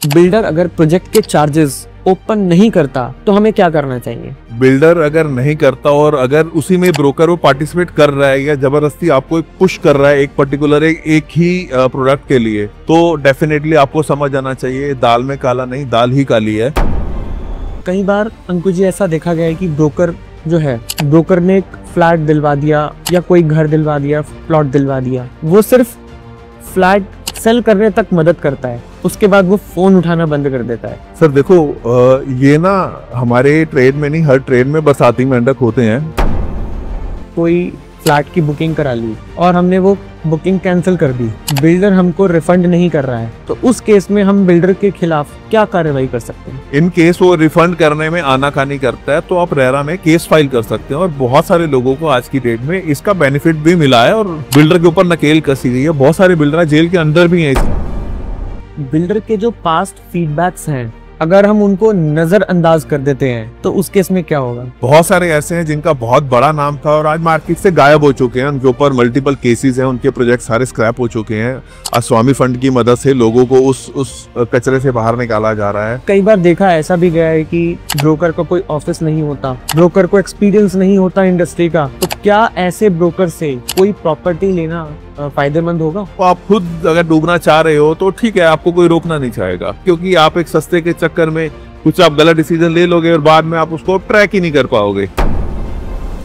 Builder अगर project के charges open नहीं करता तो हमें क्या करना चाहिए? बिल्डर अगर नहीं करता और अगर उसी में ब्रोकर वो पार्टिसिपेट कर रहा है या जबरदस्ती आपको पुश कर रहा है एक पर्टिकुलर एक ही प्रोडक्ट के लिए, तो डेफिनेटली आपको समझ आना चाहिए दाल में काला नहीं, दाल ही काली है। कई बार अंकुश जी ऐसा देखा गया है कि ब्रोकर ने एक फ्लैट दिलवा दिया या कोई घर दिलवा दिया, प्लॉट दिलवा दिया, वो सिर्फ फ्लैट सेल करने तक मदद करता है, उसके बाद वो फोन उठाना बंद कर देता है। सर देखो, ये ना हमारे ट्रेड में नहीं, हर ट्रेड में बरसाती मेंढक होते हैं। कोई फ्लैट की बुकिंग करा ली और हमने वो बुकिंग कैंसिल कर दी, बिल्डर हमको रिफंड नहीं कर रहा है, तो उस केस में हम बिल्डर के खिलाफ क्या कार्रवाई कर सकते हैं? इन केस वो रिफंड करने में आनाकानी करता है तो आप रेरा में केस फाइल कर सकते हैं, और बहुत सारे लोगों को आज की डेट में इसका बेनिफिट भी मिला है और बिल्डर के ऊपर नकेल कसी गई है। बहुत सारे बिल्डर जेल के अंदर भी हैं। बिल्डर के जो पास्ट फीडबैक्स हैं, अगर हम उनको नजरअंदाज कर देते हैं तो उस केस में क्या होगा? बहुत सारे ऐसे हैं जिनका बहुत बड़ा नाम था और आज मार्केट से गायब हो चुके हैं, उनके ऊपर मल्टीपल केसेस हैं, उनके प्रोजेक्ट सारे स्क्रैप हो चुके हैं। स्वामी फंड की मदद से लोगों को उस कचरे से बाहर निकाला जा रहा है। कई बार देखा ऐसा भी गया है कि ब्रोकर का कोई ऑफिस नहीं होता, ब्रोकर को एक्सपीरियंस नहीं होता इंडस्ट्री का, तो क्या ऐसे ब्रोकर से कोई प्रॉपर्टी लेना फायदेमंद होगा? तो आप खुद अगर डूबना चाह रहे हो तो ठीक है, आपको कोई रोकना नहीं चाहेगा, क्योंकि आप एक सस्ते के चक्कर में कुछ आप गलत डिसीजन ले लोगे और बाद में आप उसको ट्रैक ही नहीं कर पाओगे।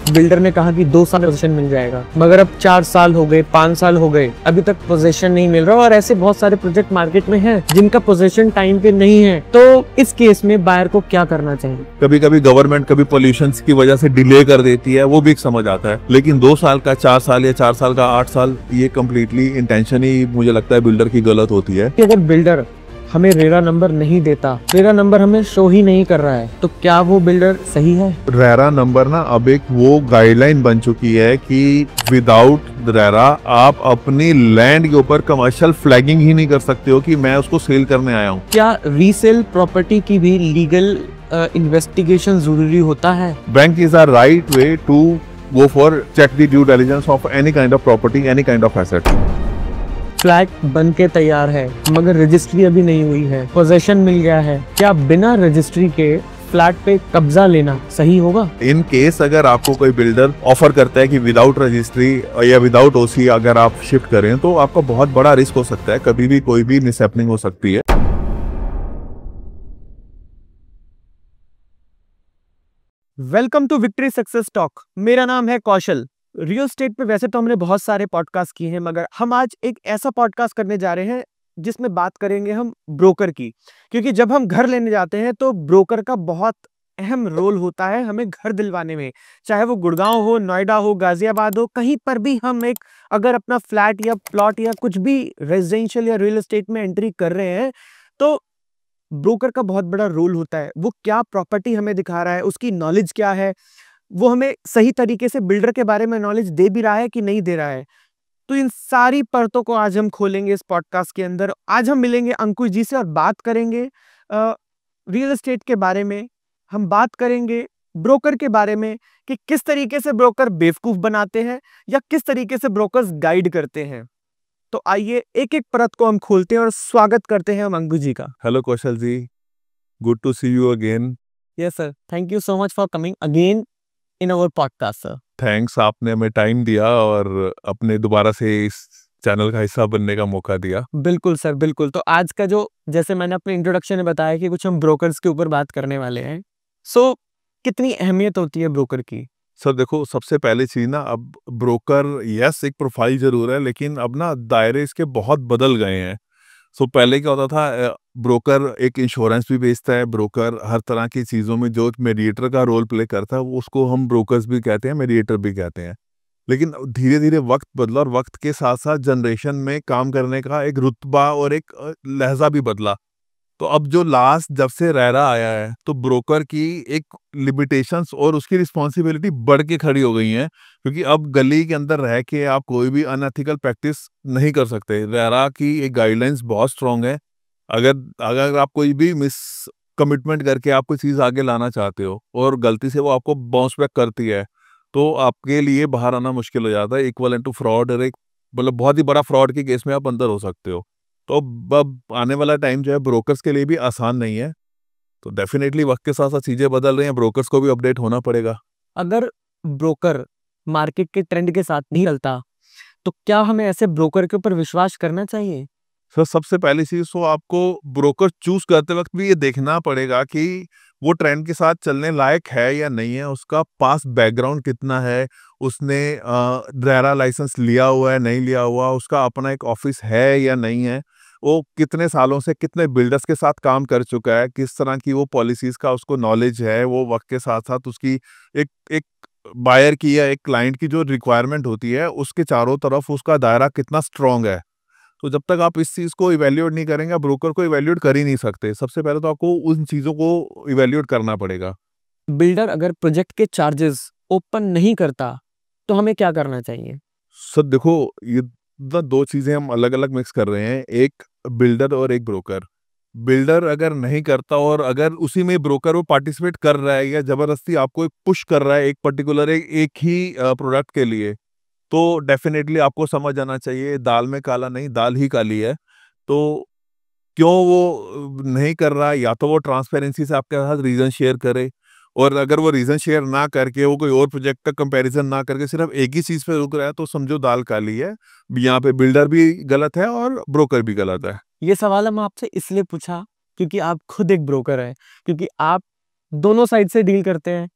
बिल्डर ने कहा कि 2 साल पोजीशन मिल जाएगा, मगर अब 4 साल हो गए, 5 साल हो गए, अभी तक पोजीशन नहीं मिल रहा, और ऐसे बहुत सारे प्रोजेक्ट मार्केट में हैं जिनका पोजीशन टाइम पे नहीं है, तो इस केस में बायर को क्या करना चाहिए? कभी कभी गवर्नमेंट कभी पोल्यूशन की वजह से डिले कर देती है, वो भी एक समझ आता है, लेकिन 2 साल का, 4 साल या 4 साल का 8 साल, ये कम्प्लीटली इंटेंशन ही मुझे लगता है बिल्डर की गलत होती है। अगर बिल्डर हमें रेरा नंबर नहीं देता, रेरा नंबर हमें शो ही नहीं कर रहा है, तो क्या वो बिल्डर सही है? रेरा नंबर ना अब एक वो गाइडलाइन बन चुकी है कि विदाउट रेरा आप अपनी लैंड के ऊपर कमर्शियल फ्लैगिंग ही नहीं कर सकते हो कि मैं उसको सेल करने आया हूँ। क्या रीसेल प्रॉपर्टी की भी लीगल इन्वेस्टिगेशन जरूरी होता है? Bank is a right way to go for check the due diligence of any kind of property, any kind of asset. Flat बन के तैयार है मगर रजिस्ट्री अभी नहीं हुई है, पोजेशन मिल गया है, क्या बिना रजिस्ट्री के फ्लैट पे कब्जा लेना सही होगा? इन केस अगर आपको कोई बिल्डर ऑफर करता है कि विदाउट रजिस्ट्री या विदाउट ओसी अगर आप शिफ्ट करें तो आपका बहुत बड़ा रिस्क हो सकता है, कभी भी कोई भी मिसहैपनिंग हो सकती है। Welcome to Victory Success Talk. मेरा नाम है कौशल। रियल स्टेट पे वैसे तो हमने बहुत सारे पॉडकास्ट किए हैं, मगर हम आज एक ऐसा पॉडकास्ट करने जा रहे हैं जिसमें बात करेंगे हम ब्रोकर की, क्योंकि जब हम घर लेने जाते हैं तो ब्रोकर का बहुत अहम रोल होता है हमें घर दिलवाने में। चाहे वो गुड़गांव हो, नोएडा हो, गाजियाबाद हो, कहीं पर भी हम एक अगर अपना फ्लैट या प्लॉट या कुछ भी रेजिडेंशियल या रियल एस्टेट में एंट्री कर रहे हैं तो ब्रोकर का बहुत बड़ा रोल होता है। वो क्या प्रॉपर्टी हमें दिखा रहा है, उसकी नॉलेज क्या है, वो हमें सही तरीके से बिल्डर के बारे में नॉलेज दे भी रहा है कि नहीं दे रहा है। तो इन सारी परतों को आज हम खोलेंगे इस पॉडकास्ट के अंदर। आज हम मिलेंगे अंकुश जी से और बात करेंगे रियल एस्टेट के बारे में, हम बात करेंगे ब्रोकर के बारे में कि किस तरीके से ब्रोकर बेवकूफ बनाते हैं या किस तरीके से ब्रोकर्स गाइड करते हैं। तो आइए एक एक परत को हम खोलते हैं और स्वागत करते हैं हम अंकुश जी का। Hello Kaushal ji, good to see you again. Yes sir, thank you so much for coming again in our podcast sir. Thanks, आपने हमें टाइम दिया और अपने दोबारा से इस चैनल का हिस्सा बनने का मौका दिया। बिल्कुल सर, बिल्कुल। तो आज का जो, जैसे मैंने अपने इंट्रोडक्शन में बताया कि कुछ हम ब्रोकर्स के ऊपर बात करने वाले हैं, सो कितनी अहमियत होती है ब्रोकर की? सर देखो, सबसे पहली चीज ना, अब ब्रोकर यस एक प्रोफाइल जरूर है, लेकिन अब ना दायरे इसके बहुत बदल गए हैं। सो पहले क्या होता था, ब्रोकर एक इंश्योरेंस भी बेचता है, ब्रोकर हर तरह की चीज़ों में जो मीडिएटर का रोल प्ले करता है वो उसको हम ब्रोकर्स भी कहते हैं, मीडिएटर भी कहते हैं। लेकिन धीरे धीरे वक्त बदला और वक्त के साथ साथ जनरेशन में काम करने का एक रुतबा और एक लहजा भी बदला। तो अब जो लास्ट जब से रेरा आया है तो ब्रोकर की एक लिमिटेशंस और उसकी रिस्पॉन्सिबिलिटी बढ़ के खड़ी हो गई हैं, क्योंकि अब गली के अंदर रह के आप कोई भी अनएथिकल प्रैक्टिस नहीं कर सकते। रेरा की एक गाइडलाइंस बहुत स्ट्रांग है। अगर अगर आप कोई भी मिस कमिटमेंट करके आप कोई चीज़ आगे लाना चाहते हो और गलती से वो आपको बाउंस बैक करती है तो आपके लिए बाहर आना मुश्किल हो जाता है। इक्वलेंट टू फ्रॉड और एक मतलब बहुत ही बड़ा फ्रॉड के केस में आप अंदर हो सकते हो। तो अब आने वाला टाइम जो है ब्रोकर्स के लिए भी आसान नहीं है। तो डेफिनेटली वक्त के साथ साथ चीजें बदल रही हैं, ब्रोकर्स को भी अपडेट होना पड़ेगा। अगर ब्रोकर मार्केट के ट्रेंड के साथ नहीं चलता तो क्या हमें ऐसे ब्रोकर के ऊपर विश्वास करना चाहिए? सर सबसे पहली चीज तो आपको ब्रोकर चूज करते वक्त भी ये देखना पड़ेगा कि वो ट्रेंड के साथ चलने लायक है या नहीं है, उसका पास बैकग्राउंड कितना है, उसने रेरा लाइसेंस लिया हुआ है नहीं लिया हुआ, उसका अपना एक ऑफिस है या नहीं है, वो कितने सालों से कितने बिल्डर्स के साथ काम कर चुका है, किस तरह की वो पॉलिसीज का उसको नॉलेज है, वो वक्त के साथ साथ उसकी एक एक बायर की या एक क्लाइंट की जो रिक्वायरमेंट होती है उसके चारों तरफ उसका दायरा कितना स्ट्रांग है। तो जब तक आप इस चीज़ को इवैल्यूएट नहीं करेंगे, आप ब्रोकर को इवैल्यूएट कर ही नहीं सकते। सबसे पहले तो आपको उन चीज़ों को इवैल्यूएट करना पड़ेगा। बिल्डर अगर प्रोजेक्ट के चार्जेस ओपन नहीं करता तो हमें क्या करना चाहिए? सर देखो, ये ना 2 चीज़ें हम अलग-अलग मिक्स कर रहे हैं, एक बिल्डर और एक ब्रोकर। बिल्डर अगर नहीं करता और अगर उसी में ब्रोकर वो पार्टिसिपेट कर रहा है या ज़बरदस्ती आपको एक पुश कर रहा है एक पर्टिकुलर एक ही प्रोडक्ट के लिए, तो डेफ़िनेटली आपको समझ आना चाहिए दाल में काला नहीं, दाल ही काली है। तो क्यों वो नहीं कर रहा है, या तो वो ट्रांसपेरेंसी से आपके साथ रीज़न शेयर करे, और अगर वो रीज़न शेयर ना करके वो कोई और प्रोजेक्ट का कंपैरिज़न ना करके सिर्फ़ एक ही चीज़ पे रुक रहा है, तो समझो दाल काली है। यहाँ पे बिल्डर भी गलत है और ब्रोकर भी गलत है। ये सवाल हम आपसे इसलिए पूछा क्योंकि आप खुद एक ब्रोकर हैं, क्योंकि आप दोनों साइड से डील करते हैं,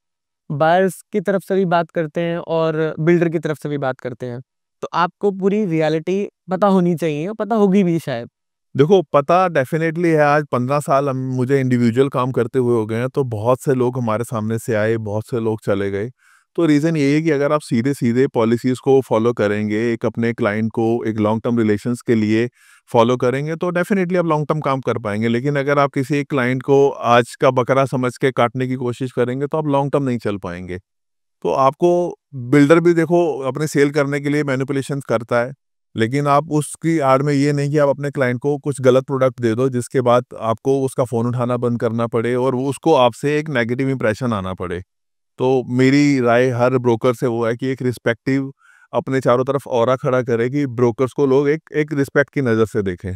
बायर्स की तरफ से भी बात करते हैं और बिल्डर की तरफ से भी बात करते हैं। तो आपको पूरी रियलिटी पता होनी चाहिए और पता होगी भी शायद। देखो, पता डेफ़िनेटली है, आज 15 साल मुझे इंडिविजुअल काम करते हुए हो गए हैं, तो बहुत से लोग हमारे सामने से आए, बहुत से लोग चले गए। तो रीज़न यही है कि अगर आप सीधे-सीधे पॉलिसीज़ को फ़ॉलो करेंगे, एक अपने क्लाइंट को एक लॉन्ग टर्म रिलेशंस के लिए फ़ॉलो करेंगे, तो डेफ़िनेटली आप लॉन्ग टर्म काम कर पाएँगे। लेकिन अगर आप किसी एक क्लाइंट को आज का बकरा समझ के काटने की कोशिश करेंगे, तो आप लॉन्ग टर्म नहीं चल पाएँगे। तो आपको बिल्डर भी देखो अपने सेल करने के लिए मैनिपुलेशंस करता है, लेकिन आप उसकी आड़ में ये नहीं कि आप अपने क्लाइंट को कुछ गलत प्रोडक्ट दे दो जिसके बाद आपको उसका फ़ोन उठाना बंद करना पड़े और वो उसको आपसे एक नेगेटिव इंप्रेशन आना पड़े। तो मेरी राय हर ब्रोकर से वो है कि एक रिस्पेक्टिव अपने चारों तरफ ऑरा खड़ा करे कि ब्रोकर्स को लोग एक एक रिस्पेक्ट की नज़र से देखें।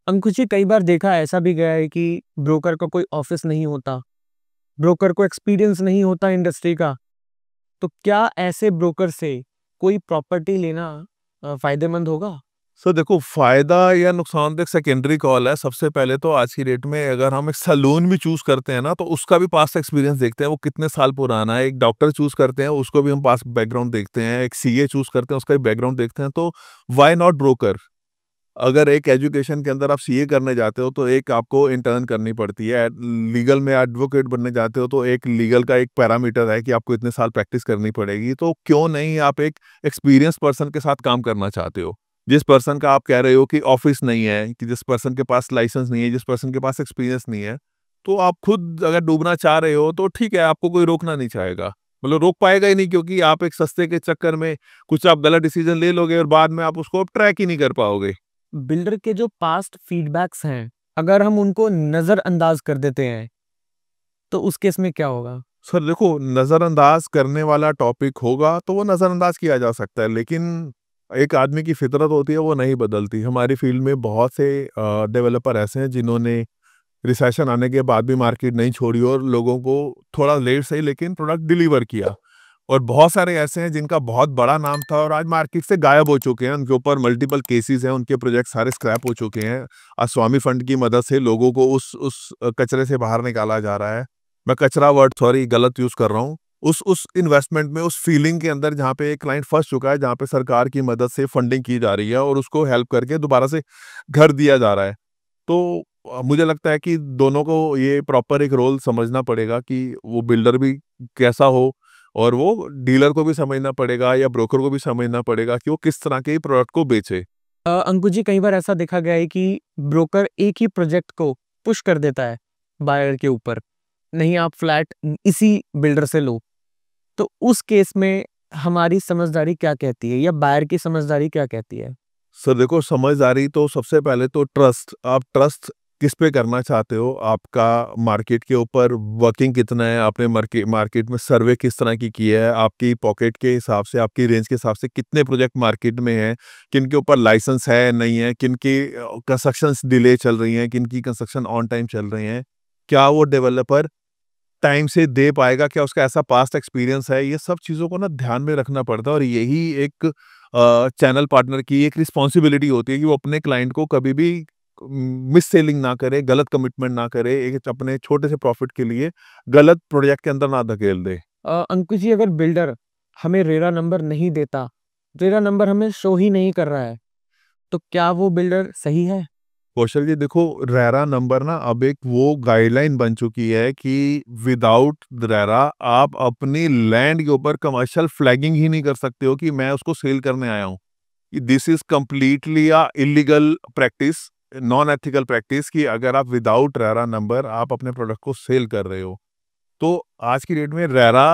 अंकुश जी, कई बार देखा ऐसा भी गया है कि ब्रोकर का कोई ऑफिस नहीं होता, ब्रोकर को एक्सपीरियंस नहीं होता इंडस्ट्री का। तो क्या ऐसे ब्रोकर से कोई प्रॉपर्टी लेना फायदेमंद होगा? सो देखो, फ़ायदा या नुकसान तो एक सेकेंडरी कॉल है। सबसे पहले तो आज की डेट में अगर हम एक सैलून भी चूज़ करते हैं ना, तो उसका भी पास्ट एक्सपीरियंस देखते हैं, वो कितने साल पुराना है। एक डॉक्टर चूज़ करते हैं, उसको भी हम पास्ट बैकग्राउंड देखते हैं। एक सीए चूज़ करते हैं, उसका भी बैकग्राउंड देखते हैं। तो व्हाई नॉट ब्रोकर? अगर एक एजुकेशन के अंदर आप सीए करने जाते हो, तो एक आपको इंटर्न करनी पड़ती है। लीगल में एडवोकेट बनने जाते हो, तो एक लीगल का एक पैरामीटर है कि आपको इतने साल प्रैक्टिस करनी पड़ेगी। तो क्यों नहीं आप एक एक्सपीरियंस पर्सन के साथ काम करना चाहते हो? जिस पर्सन का आप कह रहे हो कि ऑफिस नहीं है, कि जिस पर्सन के पास लाइसेंस नहीं है, जिस पर्सन के पास एक्सपीरियंस नहीं है, तो आप खुद अगर डूबना चाह रहे हो, तो ठीक है, आपको कोई रोकना नहीं चाहेगा। मतलब रोक पाएगा ही नहीं, क्योंकि आप एक सस्ते के चक्कर में कुछ आप गलत डिसीजन ले लोगे और बाद में आप उसको ट्रैक ही नहीं कर पाओगे। बिल्डर के जो पास्ट फीडबैक्स हैं, अगर हम उनको नज़रअंदाज कर देते हैं, तो उस केस में क्या होगा? सर देखो, नज़रअंदाज करने वाला टॉपिक होगा तो वो नज़रअंदाज किया जा सकता है, लेकिन एक आदमी की फितरत होती है, वो नहीं बदलती। हमारी फील्ड में बहुत से डेवलपर ऐसे हैं जिन्होंने रिसेशन आने के बाद भी मार्केट नहीं छोड़ी और लोगों को थोड़ा लेट सही लेकिन प्रोडक्ट डिलीवर किया। और बहुत सारे ऐसे हैं जिनका बहुत बड़ा नाम था और आज मार्केट से गायब हो चुके हैं, उनके ऊपर मल्टीपल केसेस हैं, उनके प्रोजेक्ट सारे स्क्रैप हो चुके हैं। आज स्वामी फंड की मदद से लोगों को उस कचरे से बाहर निकाला जा रहा है। मैं कचरा वर्ड सॉरी गलत यूज़ कर रहा हूँ। उस इन्वेस्टमेंट में, उस फीलिंग के अंदर जहाँ पे एक क्लाइंट फँस चुका है, जहाँ पे सरकार की मदद से फंडिंग की जा रही है और उसको हेल्प करके दोबारा से घर दिया जा रहा है। तो मुझे लगता है कि दोनों को ये प्रॉपर एक रोल समझना पड़ेगा कि वो बिल्डर भी कैसा हो और वो डीलर को भी समझना पड़ेगा या ब्रोकर को भी समझना पड़ेगा कि वो किस तरह के प्रोडक्ट को बेचे। अंकुश जी, कई बार ऐसा देखा गया है कि ब्रोकर एक ही प्रोजेक्ट को पुश कर देता है बायर के ऊपर, नहीं आप फ्लैट इसी बिल्डर से लो। तो उस केस में हमारी समझदारी क्या कहती है या बायर की समझदारी क्या कहती है? सर देखो, समझदारी तो सबसे पहले तो ट्रस्ट, आप ट्रस्ट किस पे करना चाहते हो, आपका मार्केट के ऊपर वर्किंग कितना है, आपने मार्केट में सर्वे किस तरह की है, आपकी पॉकेट के हिसाब से, आपकी रेंज के हिसाब से कितने प्रोजेक्ट मार्केट में हैं, किन के ऊपर लाइसेंस है नहीं है, किन की कंस्ट्रक्शंस डिले चल रही हैं, किन की कंस्ट्रक्शन ऑन टाइम चल रही हैं, क्या वो डेवलपर टाइम से दे पाएगा, क्या उसका ऐसा पास्ट एक्सपीरियंस है, ये सब चीज़ों को ना ध्यान में रखना पड़ता है। और यही एक चैनल पार्टनर की एक रिस्पॉन्सिबिलिटी होती है कि वो अपने क्लाइंट को कभी भी मिस सेलिंग ना करे, गलत कमिटमेंट ना करे, एक अपने छोटे से प्रॉफिट के लिए गलत प्रोजेक्ट के अंदर ना धकेल दे। अंकुश जी, अगर बिल्डर हमें रेरा नंबर नहीं देता, रेरा नंबर हमें शो ही नहीं कर रहा है, तो क्या वो बिल्डर सही है? कौशल जी देखो, रेरा नंबर ना अब एक वो गाइडलाइन बन चुकी है कि विदाउट रेरा आप अपनी लैंड के ऊपर कमर्शियल फ्लैगिंग ही नहीं कर सकते हो कि मैं उसको सेल करने आया हूँ। This is completely a illegal practice, non ethical practice, कि अगर आप विदाउट रेरा नंबर आप अपने प्रोडक्ट को सेल कर रहे हो। तो आज की डेट में रेरा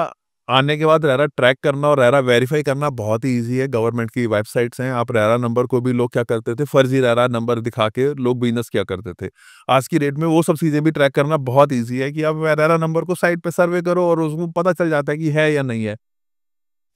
आने के बाद रेरा ट्रैक करना और रेरा वेरीफाई करना बहुत ही ईज़ी है। गवर्नमेंट की वेबसाइट्स हैं, आप रेरा नंबर को भी, लोग क्या करते थे, फर्जी रेरा नंबर दिखा के लोग बिज़नेस किया करते थे। आज की डेट में वो सब चीज़ें भी ट्रैक करना बहुत ईज़ी है कि आप रेरा नंबर को साइट पे सर्वे करो और उसको पता चल जाता है कि है या नहीं है।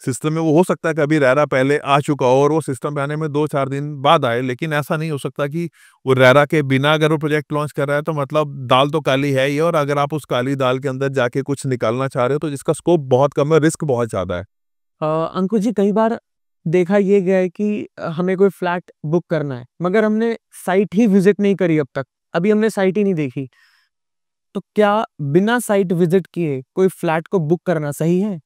सिस्टम में वो हो सकता है कभी रेरा पहले आ चुका हो और वो सिस्टम पे आने में 2-4 दिन बाद आए, लेकिन ऐसा नहीं हो सकता कि वो रेरा के बिना अगर वो प्रोजेक्ट लॉन्च कर रहा है तो मतलब दाल तो काली है ही है, और अगर आप उस काली दाल के अंदर जाके कुछ निकालना चाह रहे हो तो जिसका स्कोप बहुत कम है, रिस्क बहुत ज़्यादा है। अंकुश जी, कई बार देखा ये गया है कि हमें कोई फ्लैट बुक करना है, मगर हमने साइट ही विजिट नहीं करी अब तक। अभी हमने साइट ही नहीं देखी। तो क्या बिना साइट विजिट किए कोई फ्लैट को बुक करना सही है?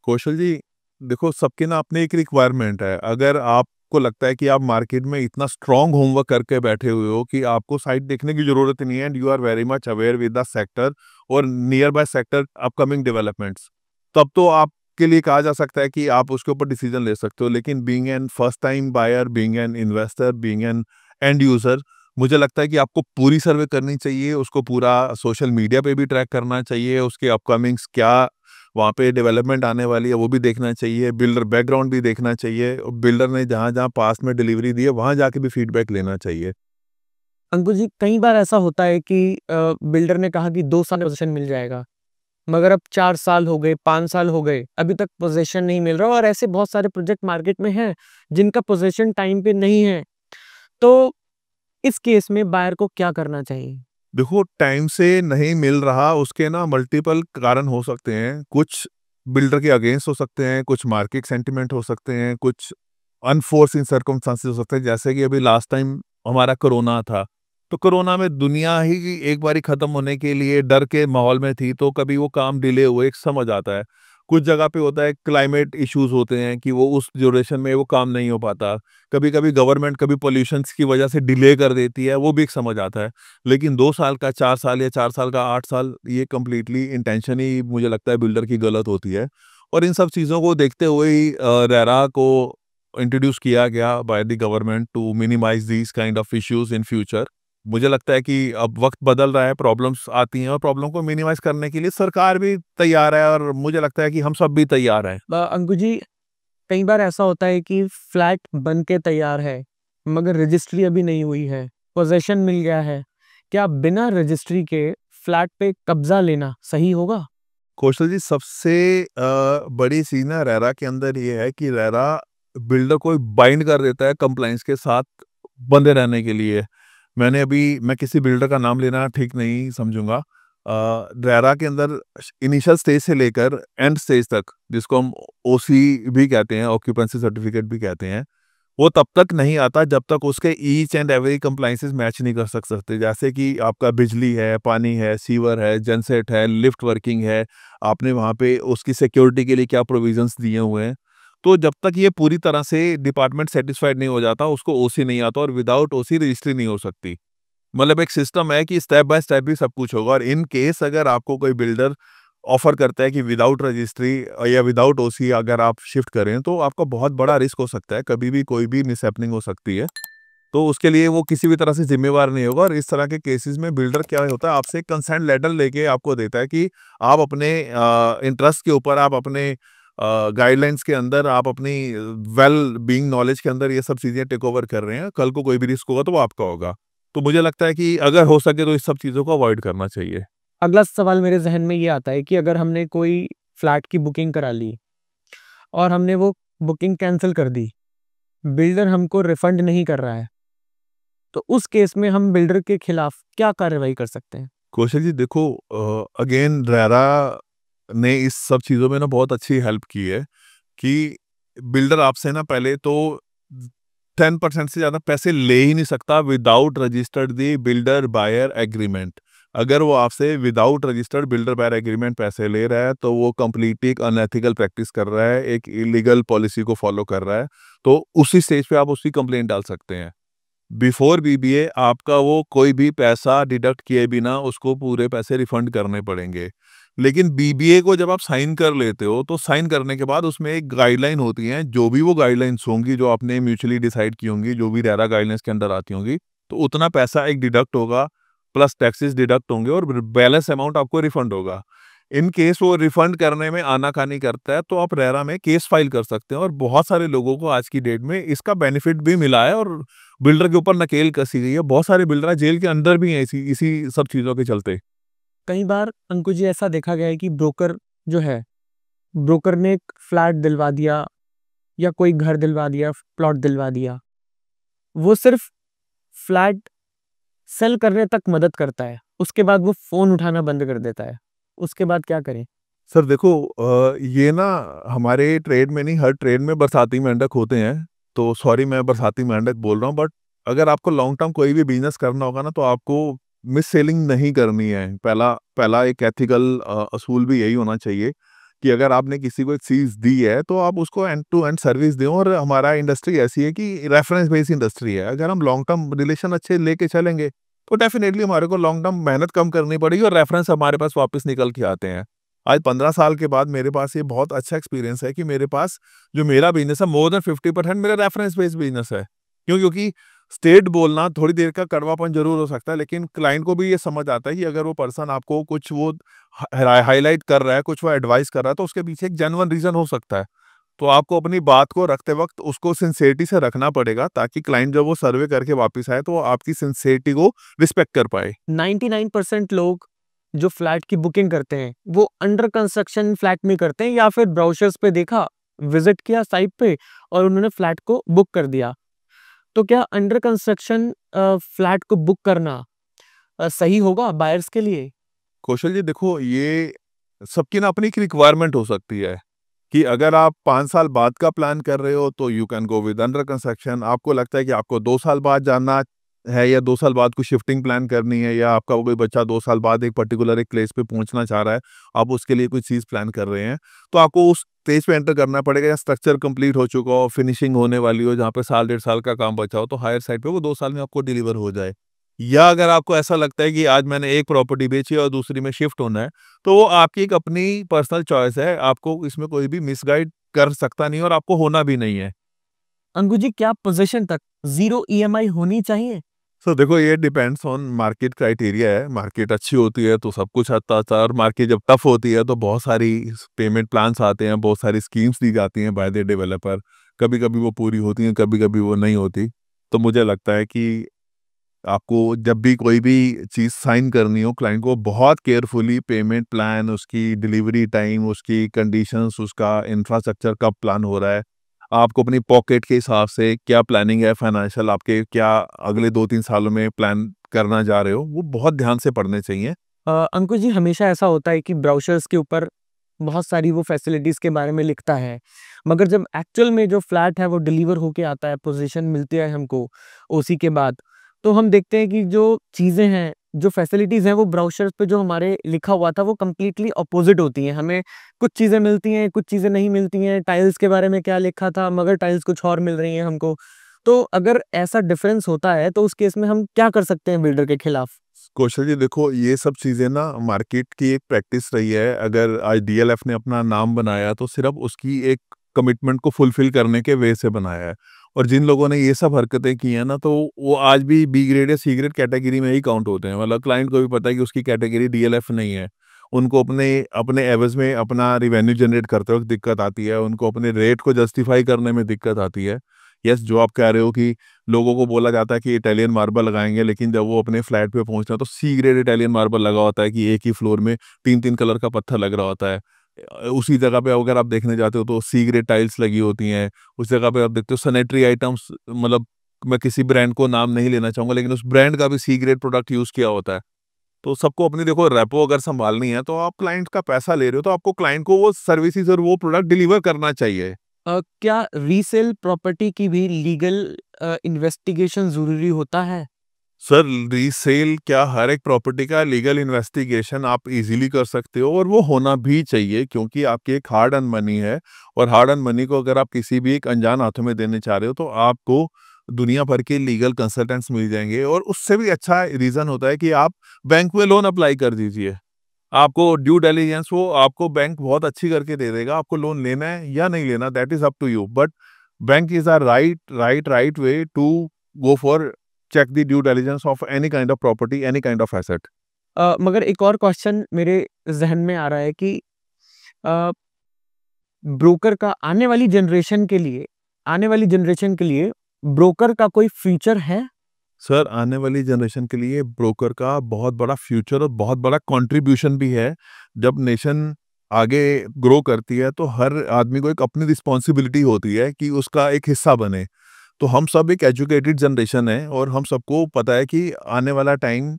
कौशल जी, देखो सबकी ना अपनी एक रिक्वायरमेंट है। अगर आपको लगता है कि आप मार्केट में इतना स्ट्रॉन्ग होमवर्क करके बैठे हुए हो कि आपको साइट देखने की ज़रूरत नहीं है, and you are very much aware with the sector और nearby sector upcoming developments, तब तो आपके लिए कहा जा सकता है कि आप उसके ऊपर डिसीजन ले सकते हो। लेकिन being an first time buyer, being an investor, being an end user, मुझे लगता है कि आपको पूरी सर्वे करनी चाहिए, उसको पूरा सोशल मीडिया पे भी ट्रैक करना चाहिए, उसके अपकमिंग्स क्या वहाँ पे डेवलपमेंट आने वाली है वो भी देखना चाहिए, बिल्डर बैकग्राउंड भी देखना चाहिए, और बिल्डर ने जहाँ-जहाँ पास्ट में डिलीवरी दी है वहाँ जाके भी फीडबैक लेना चाहिए। अंकुश जी, कई बार ऐसा होता है कि बिल्डर ने कहा कि 2 साल में पोज़ीशन मिल जाएगा, मगर अब 4 साल हो गए, 5 साल हो गए, अभी तक पोज़ीशन नहीं मिल रहा, और ऐसे बहुत सारे प्रोजेक्ट मार्केट में हैं, जिनका पोज़ीशन टाइम पे नहीं है। तो इस केस में बायर को क्या करना चाहिए? देखो, टाइम से नहीं मिल रहा उसके ना मल्टीपल कारण हो सकते हैं। कुछ बिल्डर के अगेंस्ट हो सकते हैं, कुछ मार्केट सेंटिमेंट हो सकते हैं, कुछ अनफोर्सिन सर्कमस्टेंसेस हो सकते हैं। जैसे कि अभी लास्ट टाइम हमारा कोरोना था, तो कोरोना में दुनिया ही एक बारी खत्म होने के लिए डर के माहौल में थी, तो कभी वो काम डिले हुए, एक समझ आता है। कुछ जगह पे होता है क्लाइमेट इश्यूज होते हैं कि वो उस ड्यूरेशन में वो काम नहीं हो पाता। कभी-कभी गवर्नमेंट कभी पॉल्यूशंस की वजह से डिले कर देती है, वो भी एक समझ आता है। लेकिन 2 साल का 4 साल या 4 साल का 8 साल, ये कंप्लीटली इंटेंशन ही मुझे लगता है बिल्डर की गलत होती है। और इन सब चीज़ों को देखते हुए ही रेरा को इंट्रोड्यूस किया गया by the government to minimise these kind of issues in future. मुझे लगता है कि अब वक़्त बदल रहा है, प्रॉब्लम्स आती हैं और प्रॉब्लम को मिनिमाइज़ करने के लिए सरकार भी तैयार है, और मुझे लगता है कि हम सब भी तैयार हैं। अंकुश जी, कई बार ऐसा होता है कि फ्लैट बन के तैयार है, मगर रजिस्ट्री अभी नहीं हुई है, पोज़ीशन मिल गया है। क्या बिना रजिस्ट्री के फ्लैट पे कब्ज़ा लेना सही होगा? कौशल जी, सबसे बड़ी चीज़ ना रेरा के अंदर ये है कि रेरा बिल्डर को बाइंड कर देता है कंप्लायंस के साथ बंधे रहने के लिए। मैं किसी बिल्डर का नाम लेना ठीक नहीं समझूँगा। रेरा के अंदर इनिशियल स्टेज से लेकर एंड स्टेज तक, जिसको हम ओसी भी कहते हैं, ऑक्यूपेंसी सर्टिफिकेट भी कहते हैं, वो तब तक नहीं आता जब तक उसके each and every compliances match नहीं कर सकते। जैसे कि आपका बिजली है, पानी है, सीवर है, जनसेट है, लिफ्ट वर्किंग है, आपने वहाँ पे उसकी सिक्योरिटी के लिए क्या प्रोविजंस दिए हुए हैं। तो जब तक ये पूरी तरह से डिपार्टमेंट सैटिस्फाइड नहीं हो जाता, उसको ओसी नहीं आता, और विदाउट ओसी रजिस्ट्री नहीं हो सकती। मतलब एक सिस्टम है कि स्टेप बाय स्टेप ही सब कुछ होगा, और इन केस अगर आपको कोई बिल्डर ऑफर करता है कि विदाउट रजिस्ट्री या विदाउट ओसी अगर आप शिफ्ट करें, तो आपका बहुत बड़ा रिस्क हो सकता है, कभी भी कोई भी मिसहैपनिंग हो सकती है। तो उसके लिए वो किसी भी तरह से ज़िम्मेवार नहीं होगा, और इस तरह के केसेस में बिल्डर क्या होता है, आपसे कंसेंट लेटर लेके आपको देता है कि आप अपने इंटरेस्ट के ऊपर, आप अपने गाइडलाइंस के अंदर, आप अपनी वेल बीइंग नॉलेज के अंदर ये सब चीज़ें टेक ओवर कर रहे हैं। कल को कोई भी रिस्क होगा तो वो आपका होगा। तो मुझे लगता है कि अगर हो सके तो इस सब चीज़ों को अवॉइड करना चाहिए। अगला सवाल मेरे ज़हन में ये आता है कि अगर हमने कोई फ्लैट की बुकिंग करा ली और हमने वो बुकिंग कैंसल कर दी, बिल्डर हमको रिफंड नहीं कर रहा है, तो उस केस में हम बिल्डर के खिलाफ क्या कार्रवाई कर सकते हैं? कौशल जी देखो, अगेन रेरा ने इस सब चीज़ों में ना बहुत अच्छी हेल्प की है कि बिल्डर आपसे ना पहले तो 10% से ज़्यादा पैसे ले ही नहीं सकता without registered the builder buyer agreement. अगर वो आपसे without registered builder buyer agreement पैसे ले रहा है तो वो कंप्लीटली एक अनएथिकल प्रैक्टिस कर रहा है, एक इलीगल पॉलिसी को फॉलो कर रहा है। तो उसी स्टेज पे आप उसकी कंप्लेंट डाल सकते हैं। बिफोर बीबीए आपका वो कोई भी पैसा डिडक्ट किए बिना उसको पूरे पैसे रिफंड करने पड़ेंगे। लेकिन बीबीए को जब आप साइन कर लेते हो तो साइन करने के बाद उसमें एक गाइडलाइन होती है, जो भी वो गाइडलाइंस होंगी जो आपने म्यूचुअली डिसाइड की होंगी, जो भी रेरा गाइडलाइंस के अंदर आती होंगी, तो उतना पैसा एक डिडक्ट होगा, प्लस टैक्सेस डिडक्ट होंगे और बैलेंस अमाउंट आपको रिफंड होगा। इन केस वो रिफंड करने में आनाकानी करता है तो आप रेरा में केस फाइल कर सकते हैं और बहुत सारे लोगों को आज की डेट में इसका बेनिफिट भी मिला है और बिल्डर के ऊपर नकेल कसी गई है। बहुत सारे बिल्डर जेल के अंदर भी हैं इसी इसी सब चीज़ों के चलते। कई बार अंकुर जी ऐसा देखा गया है कि ब्रोकर जो है, ब्रोकर ने एक फ्लैट दिलवा दिया या कोई घर दिलवा दिया, प्लॉट दिलवा दिया। वो सिर्फ फ्लैट सेल करने तक मदद करता है, उसके बाद वो फ़ोन उठाना बंद कर देता है। उसके बाद क्या करें? सर देखो, ये ना हमारे ट्रेड में नहीं, हर ट्रेड में बरसाती मेंढक होते हैं। तो सॉरी मैं बरसाती मेंढक बोल रहा हूँ, बट अगर आपको लॉन्ग टर्म कोई भी बिज़नेस करना होगा ना तो आपको मिस सेलिंग नहीं करनी है। पहला पहला एक एथिकल असूल भी यही होना चाहिए कि अगर आपने किसी को एक चीज़ दी है तो आप उसको एंड टू एंड सर्विस दें। और हमारा इंडस्ट्री ऐसी है कि रेफरेंस बेस्ड इंडस्ट्री है। अगर हम लॉन्ग टर्म रिलेशन अच्छे लेके चलेंगे तो डेफिनेटली हमारे को लॉन्ग टर्म मेहनत कम करनी पड़ेगी और रेफरेंस हमारे पास वापस निकल के आते हैं। आज 15 साल के बाद मेरे पास ये बहुत अच्छा एक्सपीरियंस है कि मेरे पास जो मेरा बिज़नेस है मोर देन 50% मेरा रेफरेंस बेस्ड बिज़नेस है। क्यों? क्योंकि स्टेट बोलना थोड़ी देर का कड़वापन ज़रूर हो सकता है, लेकिन क्लाइंट को भी ये समझ आता है कि अगर वो पर्सन आपको कुछ वो हाइलाइट कर रहा है, कुछ वो एडवाइस कर रहा है, तो उसके पीछे एक जेन्युइन रीज़न हो सकता है। तो आपको अपनी बात को रखते वक़्त उसको सिंसियरिटी से रखना पड़ेगा ताकि क्लाइंट जब वो सर्वे करके वापस आए तो वो आपकी सिंसियरिटी को रिस्पेक्ट कर पाए। 99% लोग जो फ्लैट की बुकिंग करते हैं, वो अंडर कंस्ट्रक्शन फ्लैट में करते हैं या फिर ब्राउचर्स पे देखा, विजिट किया साइट पे और उन्होंने फ्लैट को बुक कर दिया। तो क्या अंडर कंस्ट्रक्शन फ्लैट को बुक करना सही होगा बायर्स के लिए? कौशल जी देखो, ये सबकी ना अपनी एक रिक्वायरमेंट हो सकती है कि अगर आप 5 साल बाद का प्लान कर रहे हो तो you can go with under construction. आपको लगता है कि आपको 2 साल बाद जाना है या 2 साल बाद कुछ शिफ्टिंग प्लान करनी है या आपका कोई बच्चा 2 साल बाद एक पर्टिकुलर एक प्लेस पे पहुंचना चाह रहा है, आप उसके लिए कोई चीज़ प्लान कर रहे हैं, तो आपको उस स्टेज पे एंटर करना पड़ेगा या स्ट्रक्चर कंप्लीट हो चुका हो, फिनिशिंग होने वाली हो, जहाँ पे साल 1.5 साल का काम बचा हो, तो हायर साइड पे वो 2 साल में आपको डिलीवर हो जाए। या अगर आपको ऐसा लगता है कि आज मैंने एक प्रॉपर्टी बेची और दूसरी में शिफ्ट होना है, तो वो आपकी एक अपनी पर्सनल चॉइस है। आपको इसमें कोई भी मिसगाइड कर सकता नहीं और आपको होना भी नहीं है। अंकुर जी, क्या पोजीशन तक ज़ीरो ईएमआई होनी चाहिए? सो देखो, ये डिपेंड्स ऑन मार्केट क्राइटेरिया है। मार्केट अच्छी होती है तो सब कुछ आता था और मार्केट जब टफ होती है तो बहुत सारी पेमेंट प्लान्स आते हैं, बहुत सारी स्कीम्स दी जाती हैं बाय द डेवलपर। कभी-कभी वो पूरी होती हैं, कभी-कभी वो नहीं होती। तो मुझे लगता है कि आपको जब भी कोई भी चीज़ साइन करनी हो, क्लाइंट को बहुत केयरफुली पेमेंट प्लान, उसकी डिलीवरी टाइम, उसकी कंडीशंस, उसका इंफ्रास्ट्रक्चर कब प्लान हो रहा है, आपको अपनी पॉकेट के हिसाब से क्या प्लानिंग है फाइनेंशियल, आपके क्या अगले 2-3 सालों में प्लान करना जा रहे हो, वो बहुत ध्यान से पढ़ने चाहिए। अंकुर जी, हमेशा ऐसा होता है कि ब्राउचर्स के ऊपर बहुत सारी वो फैसिलिटीज़ के बारे में लिखता है, मगर जब एक्चुअल में जो फ्लैट है वो डिलीवर होके आता है, पोज़ीशन मिलती है हमको ओसी के बाद, तो हम देखते हैं कि जो चीज़ें हैं, जो फैसिलिटीज़ हैं, वो ब्राउचर्स पे जो हमारे लिखा हुआ था वो कंप्लीटली अपोज़िट होती हैं। हमें कुछ चीज़ें मिलती हैं, कुछ चीज़ें नहीं मिलती हैं। टाइल्स के बारे में क्या लिखा था, मगर टाइल्स कुछ और मिल रही हैं हमको। तो अगर ऐसा डिफ़रेंस होता है, तो उस केस में हम क्या कर सकते हैं बिल्डर के खिलाफ? कौशल जी देखो, ये सब चीज़ें ना मार्केट की एक प्रैक्टिस रही है। अगर आज डीएलएफ ने अपना नाम बनाया तो सिर्फ़ उसकी एक कमिटमेंट को फुलफ़िल करने के वे से बनाया है। और जिन लोगों ने ये सब हरकतें की हैं ना, तो वो आज भी बी ग्रेड या सी ग्रेड कैटेगरी में ही काउंट होते हैं। मतलब क्लाइंट को भी पता है कि उसकी कैटेगरी डीएलएफ नहीं है। उनको अपने अपने एवज़ में अपना रेवेन्यू जनरेट करते वक़्त दिक्कत आती है, उनको अपने रेट को जस्टिफ़ाई करने में दिक्कत आती है। यस, जो आप कह रहे हो कि लोगों को बोला जाता है कि इटालियन मार्बल लगाएंगे, लेकिन जब वो अपने फ्लैट पे पहुंचते हैं तो सी ग्रेड इटालियन मार्बल लगा होता है कि एक ही फ्लोर में 3-3 कलर का पत्थर लग रहा होता है। उसी जगह पे अगर आप देखने जाते हो तो सी ग्रेड टाइल्स लगी होती हैं। उस जगह पे आप देखते हो सैनिटरी आइटम्स, मतलब मैं किसी ब्रांड को नाम नहीं लेना चाहूंगा, लेकिन उस ब्रांड का भी सी ग्रेड प्रोडक्ट यूज किया होता है। तो सबको अपनी देखो रेपो अगर संभालनी है तो आप क्लाइंट का पैसा ले रहे हो तो आपको क्लाइंट को वो सर्विसेज और वो प्रोडक्ट डिलीवर करना चाहिए। क्या रीसेल प्रॉपर्टी की भी लीगल इन्वेस्टिगेशन जरूरी होता है? सर, रीसेल क्या, हर एक प्रॉपर्टी का लीगल इन्वेस्टिगेशन आप इजीली कर सकते हो और वो होना भी चाहिए, क्योंकि आपकी एक हार्ड अर्न मनी है। और हार्ड अर्न मनी को अगर आप किसी भी एक अनजान हाथों में देने चाह रहे हो तो आपको दुनिया भर के लीगल कंसल्टेंट्स मिल जाएंगे। और उससे भी अच्छा रीज़न होता है कि आप बैंक में लोन अप्लाई कर दीजिए। आपको ड्यू डिलिजेंस वो आपको बैंक बहुत अच्छी करके दे देगा। आपको लोन लेना है या नहीं लेना, that is up to you, but bank is a right way to go for check the due diligence of any kind of property, any kind of asset. मगर एक और क्वेश्चन मेरे जहन में आ रहा है कि ब्रोकर का आने वाली जनरेशन के लिए ब्रोकर का कोई फ्यूचर है? सर, आने वाली जनरेशन के लिए ब्रोकर का बहुत बड़ा फ्यूचर और बहुत बड़ा कंट्रीब्यूशन भी है। जब नेशन आगे ग्रो करती है तो हर आदमी को एक अपनी रिस्पॉन्सिबिलिटी होती है कि उसका एक हिस्सा बने। तो हम सब एक एजुकेटेड जनरेशन है और हम सबको पता है कि आने वाला टाइम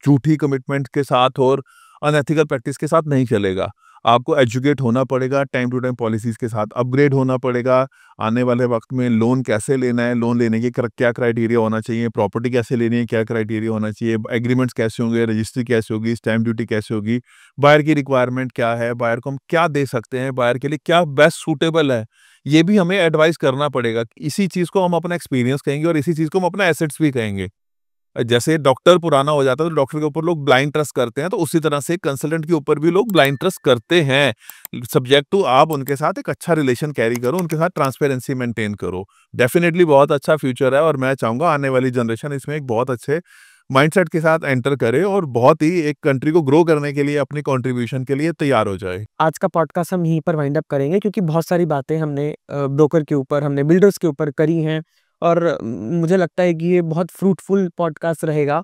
झूठी कमिटमेंट के साथ और अनएथिकल प्रैक्टिस के साथ नहीं चलेगा। आपको एजुकेट होना पड़ेगा, टाइम टू टाइम पॉलिसीज़ के साथ अपग्रेड होना पड़ेगा। आने वाले वक़्त में लोन कैसे लेना है, लोन लेने के क्या क्राइटेरिया होना चाहिए, प्रॉपर्टी कैसे लेनी है, क्या क्राइटेरिया होना चाहिए, एग्रीमेंट्स कैसे होंगे, रजिस्ट्री कैसे होगी, स्टैम्प ड्यूटी कैसे होगी, बायर की रिक्वायरमेंट क्या है, बायर को हम क्या दे सकते हैं, बायर के लिए क्या बेस्ट सूटेबल है, ये भी हमें एडवाइस करना पड़ेगा। इसी चीज़ को हम अपना एक्सपीरियंस कहेंगे और इसी चीज़ को हम अपना एसेट्स भी कहेंगे। जैसे डॉक्टर पुराना हो जाता है तो डॉक्टर के ऊपर लोग ब्लाइंड ट्रस्ट करते हैं, तो उसी तरह से कंसल्टेंट के ऊपर भी लोग ब्लाइंड ट्रस्ट करते हैं। सब्जेक्ट टू आप उनके साथ एक अच्छा रिलेशन कैरी करो, उनके साथ ट्रांसपेरेंसी मेंटेन करो। डेफिनेटली बहुत अच्छा फ्यूचर है और मैं चाहूँगा आने वाली जनरेशन इसमें एक बहुत अच्छे माइंडसेट के साथ एंटर करे और बहुत ही एक कंट्री को ग्रो करने के लिए, अपनी कंट्रीब्यूशन के लिए तैयार हो जाए। आज का पॉडकास्ट हम यहीं पर वाइंड अप करेंगे, क्योंकि बहुत सारी बातें हमने ब्रोकर के ऊपर, हमने बिल्डर्स के ऊपर करी हैं और मुझे लगता है कि ये बहुत फ्रूटफुल पॉडकास्ट रहेगा।